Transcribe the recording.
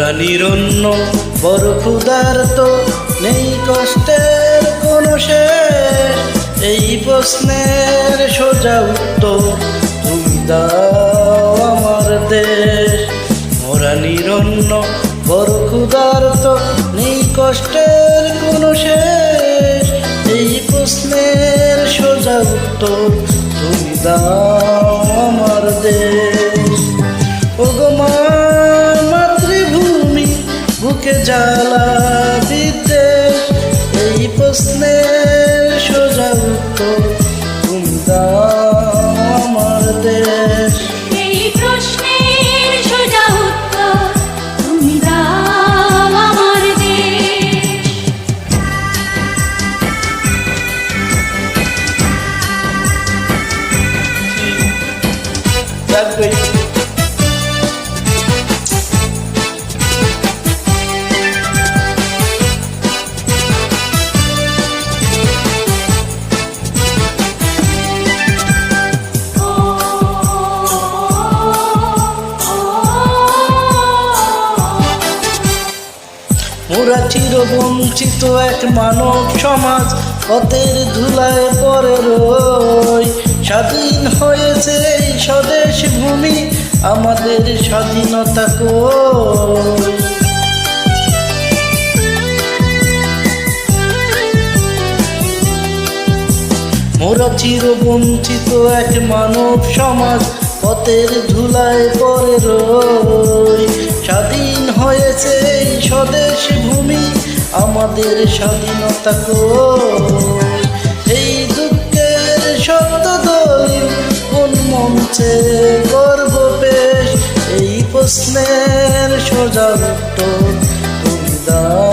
মোরা নিরন্ন বড় ক্ষুধার্ত, নেই কষ্টের কোনো শেষ। এই প্রশ্নের সোজা উত্তর তুমি দাও আমার দেশ। মোরা নিরন্ন বড় ক্ষুধার্ত, নেই কষ্টের কোনো শেষ। এই প্রশ্নের সোজা উত্তর তুমি দাও আমার দেশ। ওগো মা মাতৃভূমি, বুকে জ্বালা বিদ্বেষ। এই প্রশ্নের সোজা উত্তর তুমি দাও আমার দেশ। এই প্রশ্নের সোজা উত্তর তুমি দাও আমার দেশ। রাখবে মোরা চিরবঞ্চিত এক মানব সমাজ, পথের ধুলায় পরে রই। স্বাধীন হয়েছে এই স্বদেশ ভূমি, আমাদের স্বাধীনতা কই? মোরা চিরবঞ্চিত এক মানব সমাজ, পথের ধুলায় পরে রই। স্বাধীন হয়েছে এই স্বদেশ ভূমি, আমাদের স্বাধীনতা কই? এই দুঃখের সত্য দলিল কোন মঞ্চে গর্ব পেশ? এই প্রশ্নের সোজা উত্তর তুমি দাও